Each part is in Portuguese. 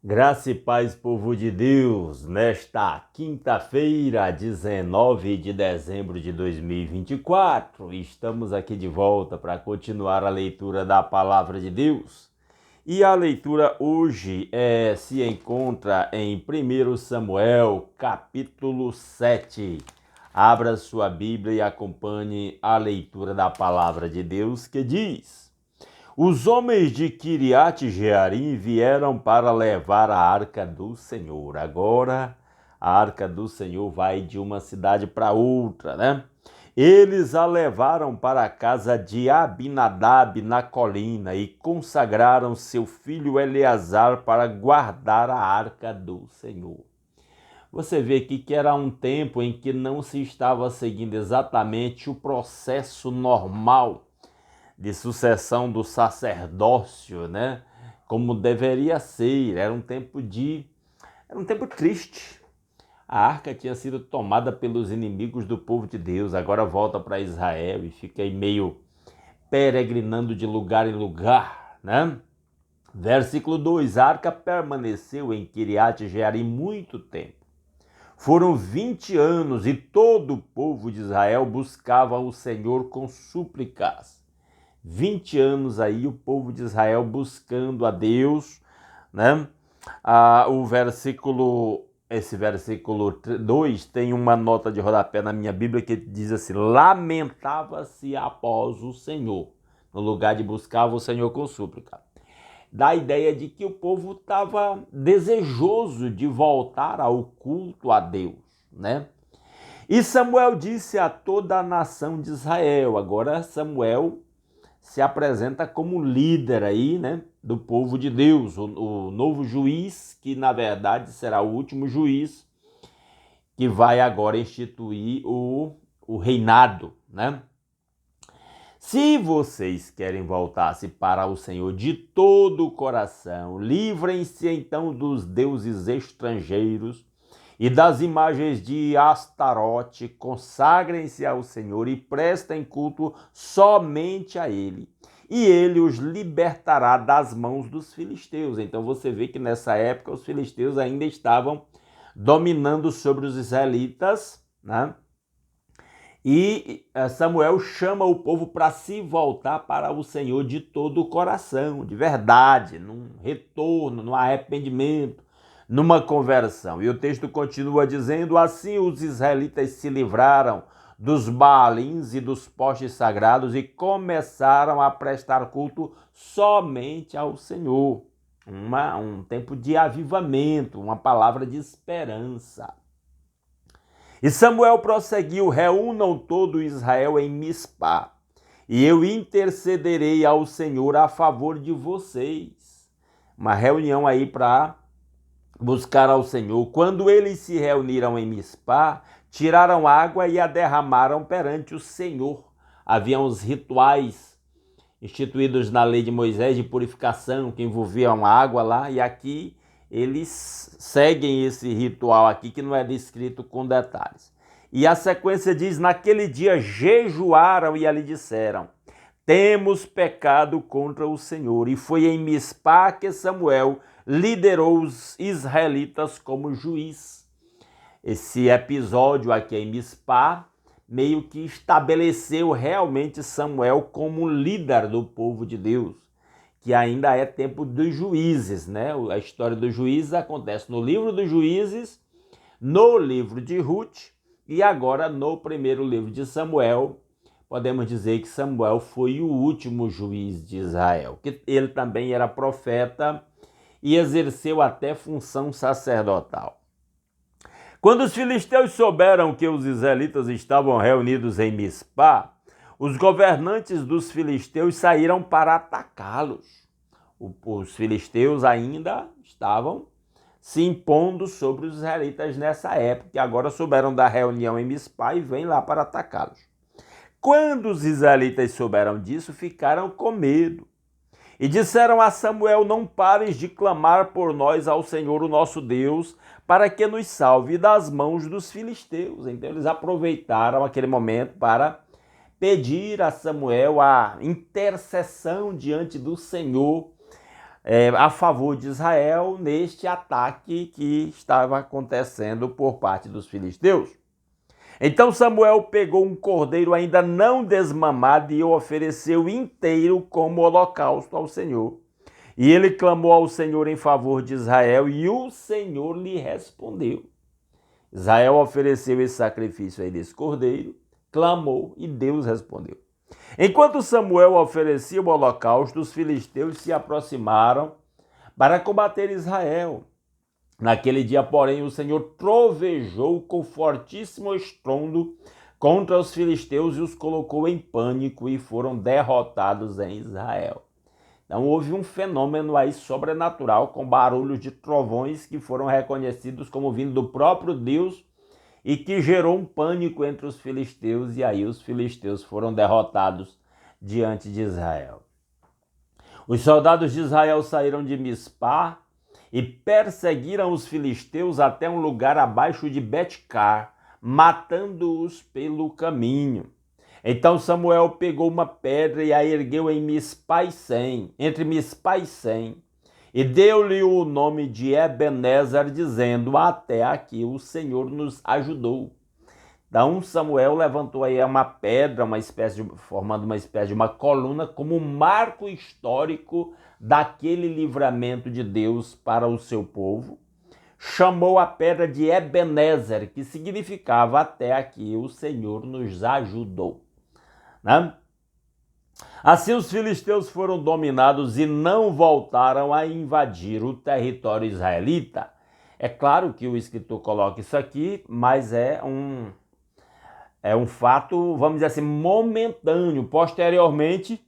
Graça e paz, povo de Deus, nesta quinta-feira, 19 de dezembro de 2024, estamos aqui de volta para continuar a leitura da Palavra de Deus. E a leitura hoje se encontra em 1 Samuel, capítulo 7. Abra sua Bíblia e acompanhe a leitura da Palavra de Deus que diz: Os homens de Quiriate-Jearim vieram para levar a arca do Senhor. Agora a arca do Senhor vai de uma cidade para outra, né? Eles a levaram para a casa de Abinadab na colina e consagraram seu filho Eleazar para guardar a arca do Senhor. Você vê aqui que era um tempo em que não se estava seguindo exatamente o processo normal de sucessão do sacerdócio, né? Como deveria ser. Era um tempo triste. A arca tinha sido tomada pelos inimigos do povo de Deus, agora volta para Israel e fica aí meio peregrinando de lugar em lugar, né? Versículo 2: A arca permaneceu em Quiriate-Jearim muito tempo. Foram 20 anos e todo o povo de Israel buscava o Senhor com súplicas. 20 anos aí o povo de Israel buscando a Deus, né? Esse versículo 2 tem uma nota de rodapé na minha Bíblia que diz assim: lamentava-se após o Senhor, no lugar de buscar o Senhor com súplica. Dá a ideia de que o povo estava desejoso de voltar ao culto a Deus, né? E Samuel disse a toda a nação de Israel. Agora Samuel se apresenta como líder aí, né, do povo de Deus, o novo juiz, que na verdade será o último juiz, que vai agora instituir o reinado, né? Se vocês querem voltar-se para o Senhor de todo o coração, livrem-se então dos deuses estrangeiros e das imagens de Astarote, consagrem-se ao Senhor e prestem culto somente a Ele. E Ele os libertará das mãos dos filisteus. Então você vê que nessa época os filisteus ainda estavam dominando sobre os israelitas, né? E Samuel chama o povo para se voltar para o Senhor de todo o coração, de verdade, num retorno, num arrependimento, numa conversão. E o texto continua dizendo: assim os israelitas se livraram dos Baalins e dos postes sagrados e começaram a prestar culto somente ao Senhor. Um tempo de avivamento, uma palavra de esperança. E Samuel prosseguiu: reúnam todo Israel em Mispá, e eu intercederei ao Senhor a favor de vocês. Uma reunião aí para buscar ao Senhor. Quando eles se reuniram em Mispá, tiraram água e a derramaram perante o Senhor. Haviam os rituais instituídos na lei de Moisés de purificação que envolviam água lá, e aqui eles seguem esse ritual aqui que não é descrito com detalhes. E a sequência diz: naquele dia jejuaram e ali disseram: temos pecado contra o Senhor. E foi em Mispá que Samuel liderou os israelitas como juiz. Esse episódio aqui em Mispá meio que estabeleceu realmente Samuel como líder do povo de Deus, que ainda é tempo dos juízes, né? A história dos juízes acontece no livro dos juízes, no livro de Ruth e agora no primeiro livro de Samuel. Podemos dizer que Samuel foi o último juiz de Israel, que ele também era profeta e exerceu até função sacerdotal. Quando os filisteus souberam que os israelitas estavam reunidos em Mispá, os governantes dos filisteus saíram para atacá-los. Os filisteus ainda estavam se impondo sobre os israelitas nessa época, e agora souberam da reunião em Mispá e vêm lá para atacá-los. Quando os israelitas souberam disso, ficaram com medo. E disseram a Samuel: não pares de clamar por nós ao Senhor, o nosso Deus, para que nos salve das mãos dos filisteus. Então eles aproveitaram aquele momento para pedir a Samuel a intercessão diante do Senhor, a favor de Israel neste ataque que estava acontecendo por parte dos filisteus. Então Samuel pegou um cordeiro ainda não desmamado e o ofereceu inteiro como holocausto ao Senhor. E ele clamou ao Senhor em favor de Israel e o Senhor lhe respondeu. Israel ofereceu esse sacrifício aí desse cordeiro, clamou e Deus respondeu. Enquanto Samuel oferecia o holocausto, os filisteus se aproximaram para combater Israel. Naquele dia, porém, o Senhor trovejou com fortíssimo estrondo contra os filisteus e os colocou em pânico e foram derrotados em Israel. Então houve um fenômeno aí sobrenatural com barulhos de trovões que foram reconhecidos como vindo do próprio Deus e que gerou um pânico entre os filisteus, e aí os filisteus foram derrotados diante de Israel. Os soldados de Israel saíram de Mispá e perseguiram os filisteus até um lugar abaixo de Bet-car, matando-os pelo caminho. Então Samuel pegou uma pedra e a ergueu em Mispá e Sem, entre Mispá e Sem, e deu-lhe o nome de Ebenezer, dizendo: até aqui o Senhor nos ajudou. Então Samuel levantou aí uma pedra, formando uma espécie de uma coluna, como um marco histórico daquele livramento de Deus para o seu povo. Chamou a pedra de Ebenezer, que significava: até aqui o Senhor nos ajudou. Né? Assim os filisteus foram dominados e não voltaram a invadir o território israelita. É claro que o escritor coloca isso aqui, mas é um fato, vamos dizer assim, momentâneo. Posteriormente,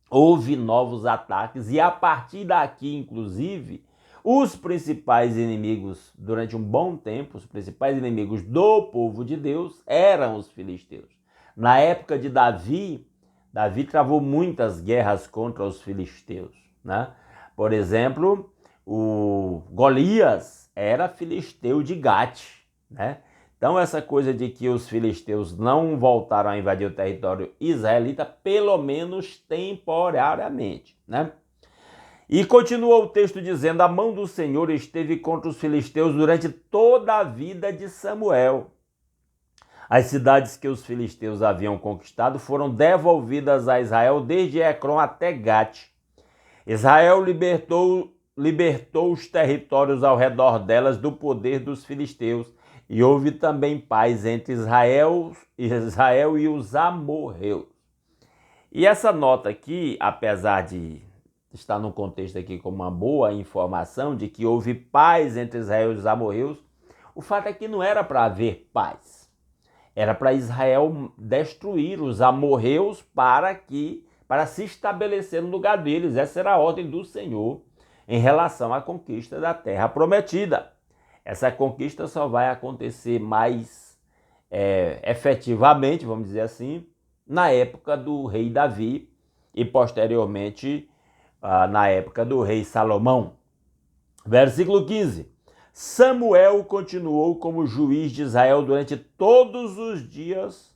houve novos ataques e a partir daqui, inclusive, os principais inimigos, durante um bom tempo, os principais inimigos do povo de Deus eram os filisteus. Na época de Davi travou muitas guerras contra os filisteus, né? Por exemplo, o Golias era filisteu de Gate, né? Então essa coisa de que os filisteus não voltaram a invadir o território israelita, pelo menos temporariamente, né? E continua o texto dizendo: a mão do Senhor esteve contra os filisteus durante toda a vida de Samuel. As cidades que os filisteus haviam conquistado foram devolvidas a Israel desde Ecrom até Gate. Israel libertou os territórios ao redor delas do poder dos filisteus, e houve também paz entre Israel e os amorreus. E essa nota aqui, apesar de estar no contexto aqui como uma boa informação de que houve paz entre Israel e os amorreus, o fato é que não era para haver paz. Era para Israel destruir os amorreus para se estabelecer no lugar deles. Essa era a ordem do Senhor em relação à conquista da terra prometida. Essa conquista só vai acontecer mais efetivamente, vamos dizer assim, na época do rei Davi e posteriormente na época do rei Salomão. Versículo 15. Samuel continuou como juiz de Israel durante todos os dias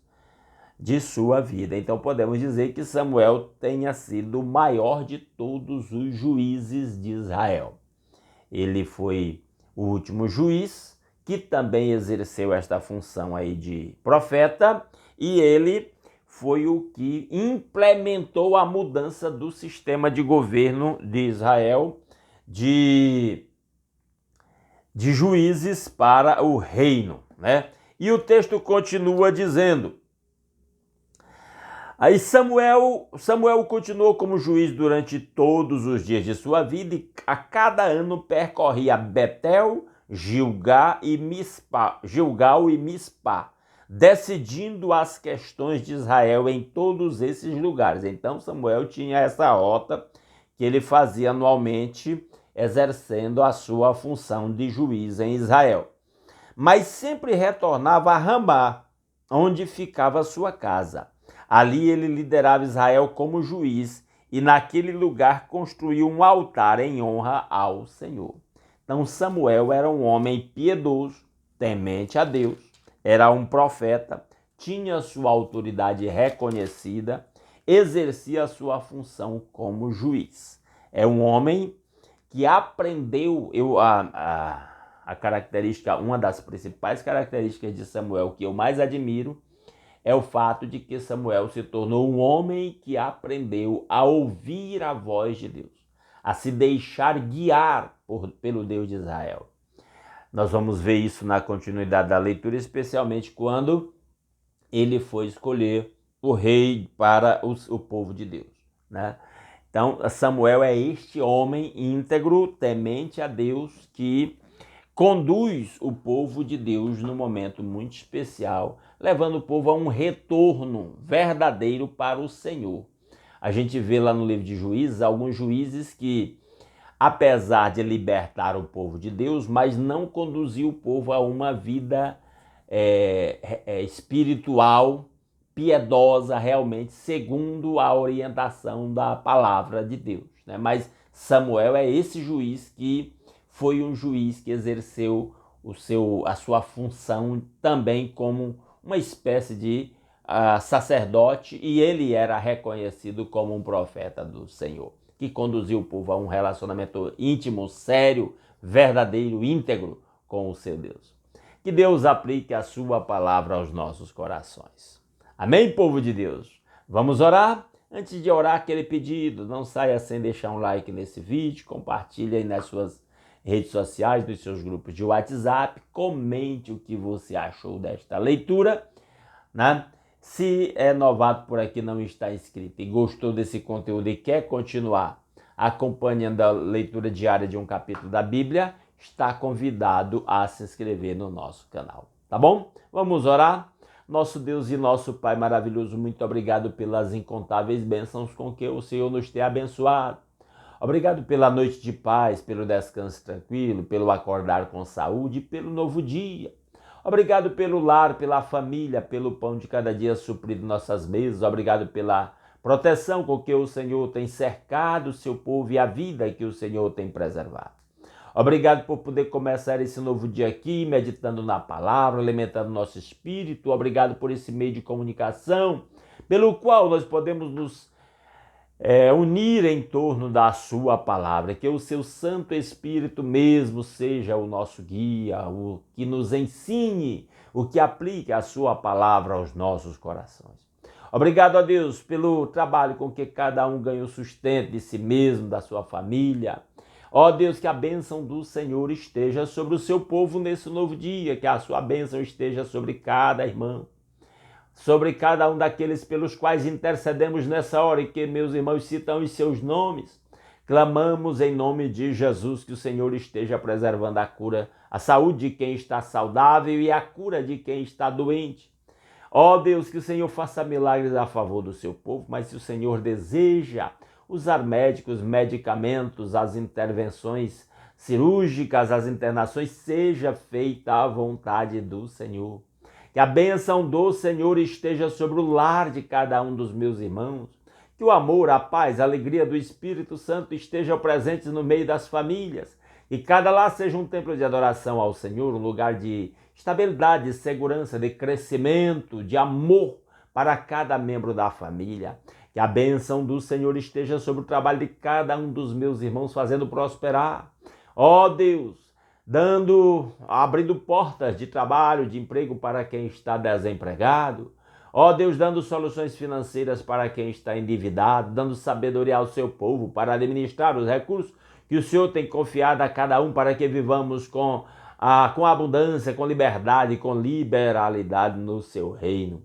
de sua vida. Então podemos dizer que Samuel tenha sido o maior de todos os juízes de Israel. Ele foi o último juiz que também exerceu esta função aí de profeta, e ele foi o que implementou a mudança do sistema de governo de Israel de juízes para o reino, né? E o texto continua dizendo: aí Samuel continuou como juiz durante todos os dias de sua vida e a cada ano percorria Betel, Gilgal e Mispá, decidindo as questões de Israel em todos esses lugares. Então Samuel tinha essa rota que ele fazia anualmente, exercendo a sua função de juiz em Israel. Mas sempre retornava a Ramá, onde ficava a sua casa. Ali ele liderava Israel como juiz e naquele lugar construiu um altar em honra ao Senhor. Então Samuel era um homem piedoso, temente a Deus, era um profeta, tinha sua autoridade reconhecida, exercia a sua função como juiz. É um homem que aprendeu, a característica, uma das principais características de Samuel que eu mais admiro é o fato de que Samuel se tornou um homem que aprendeu a ouvir a voz de Deus, a se deixar guiar pelo Deus de Israel. Nós vamos ver isso na continuidade da leitura, especialmente quando ele foi escolher o rei para o povo de Deus, né? Então, Samuel é este homem íntegro, temente a Deus, que conduz o povo de Deus num momento muito especial, levando o povo a um retorno verdadeiro para o Senhor. A gente vê lá no livro de Juízes, alguns juízes que, apesar de libertar o povo de Deus, mas não conduziu o povo a uma vida espiritual, piedosa, realmente, segundo a orientação da palavra de Deus, né? Mas Samuel é esse juiz que foi um juiz que exerceu a sua função também como uma espécie de sacerdote, e ele era reconhecido como um profeta do Senhor, que conduziu o povo a um relacionamento íntimo, sério, verdadeiro, íntegro com o seu Deus. Que Deus aplique a sua palavra aos nossos corações. Amém, povo de Deus? Vamos orar? Antes de orar, aquele pedido, não saia sem deixar um like nesse vídeo, compartilhe aí nas suas redes sociais, nos seus grupos de WhatsApp, comente o que você achou desta leitura, né? Se é novato por aqui, não está inscrito e gostou desse conteúdo e quer continuar acompanhando a leitura diária de um capítulo da Bíblia, está convidado a se inscrever no nosso canal, tá bom? Vamos orar? Nosso Deus e nosso Pai maravilhoso, muito obrigado pelas incontáveis bênçãos com que o Senhor nos tem abençoado. Obrigado pela noite de paz, pelo descanso tranquilo, pelo acordar com saúde e pelo novo dia. Obrigado pelo lar, pela família, pelo pão de cada dia suprido em nossas mesas. Obrigado pela proteção com que o Senhor tem cercado o seu povo e a vida que o Senhor tem preservado. Obrigado por poder começar esse novo dia aqui, meditando na palavra, alimentando nosso espírito. Obrigado por esse meio de comunicação, pelo qual nós podemos nos unir em torno da sua palavra. Que o seu Santo Espírito mesmo seja o nosso guia, o que nos ensine, o que aplique a sua palavra aos nossos corações. Obrigado a Deus pelo trabalho com que cada um ganha o sustento de si mesmo, da sua família. Ó Deus, que a bênção do Senhor esteja sobre o seu povo nesse novo dia, que a sua bênção esteja sobre cada irmão, sobre cada um daqueles pelos quais intercedemos nessa hora, e que meus irmãos citam os seus nomes. Clamamos em nome de Jesus que o Senhor esteja preservando a cura, a saúde de quem está saudável e a cura de quem está doente. Ó Deus, que o Senhor faça milagres a favor do seu povo, mas se o Senhor deseja usar médicos, medicamentos, as intervenções cirúrgicas, as internações, seja feita a vontade do Senhor. Que a bênção do Senhor esteja sobre o lar de cada um dos meus irmãos. Que o amor, a paz, a alegria do Espírito Santo estejam presentes no meio das famílias. Que cada lar seja um templo de adoração ao Senhor, um lugar de estabilidade, de segurança, de crescimento, de amor para cada membro da família. Que a bênção do Senhor esteja sobre o trabalho de cada um dos meus irmãos, fazendo prosperar. Ó Deus, abrindo portas de trabalho, de emprego para quem está desempregado. Ó Deus, dando soluções financeiras para quem está endividado, dando sabedoria ao seu povo para administrar os recursos que o Senhor tem confiado a cada um, para que vivamos com abundância, com liberdade, com liberalidade no seu reino.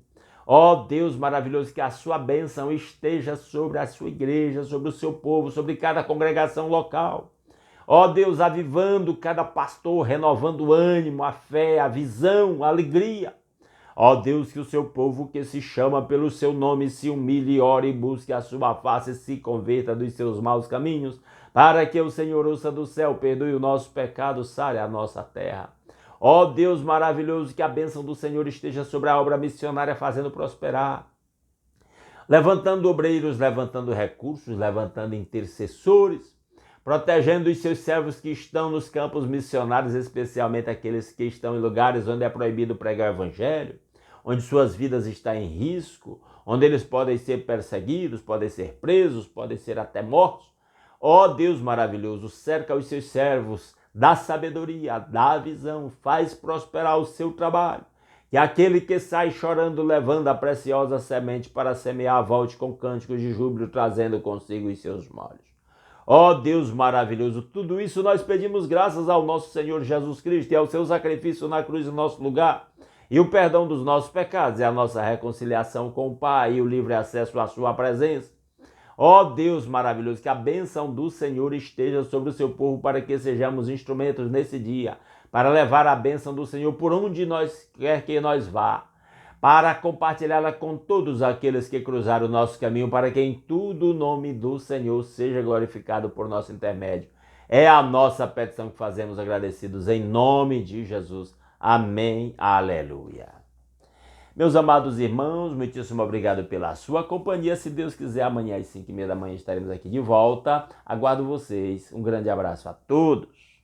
Ó Deus maravilhoso, que a sua bênção esteja sobre a sua igreja, sobre o seu povo, sobre cada congregação local. Ó Deus, avivando cada pastor, renovando o ânimo, a fé, a visão, a alegria. Ó Deus, que o seu povo que se chama pelo seu nome se humilhe, ore e busque a sua face e se converta dos seus maus caminhos, para que o Senhor ouça do céu, perdoe o nosso pecado, sare a nossa terra. Ó Deus maravilhoso, que a bênção do Senhor esteja sobre a obra missionária, fazendo prosperar, levantando obreiros, levantando recursos, levantando intercessores, protegendo os seus servos que estão nos campos missionários, especialmente aqueles que estão em lugares onde é proibido pregar o evangelho, onde suas vidas estão em risco, onde eles podem ser perseguidos, podem ser presos, podem ser até mortos. Ó Deus maravilhoso, cerca os seus servos, dá sabedoria, dá visão, faz prosperar o seu trabalho. Que aquele que sai chorando, levando a preciosa semente para semear, volte com cânticos de júbilo, trazendo consigo os seus molhos. Ó Deus maravilhoso, tudo isso nós pedimos graças ao nosso Senhor Jesus Cristo e ao seu sacrifício na cruz em nosso lugar, e o perdão dos nossos pecados, e a nossa reconciliação com o Pai, e o livre acesso à sua presença. Ó Deus maravilhoso, que a bênção do Senhor esteja sobre o seu povo, para que sejamos instrumentos nesse dia, para levar a bênção do Senhor por onde nós quer que nós vá, para compartilhá-la com todos aqueles que cruzaram o nosso caminho, para que em tudo o nome do Senhor seja glorificado por nosso intermédio. É a nossa petição que fazemos agradecidos em nome de Jesus. Amém. Aleluia. Meus amados irmãos, muitíssimo obrigado pela sua companhia. Se Deus quiser, amanhã às 5h30 da manhã estaremos aqui de volta. Aguardo vocês. Um grande abraço a todos.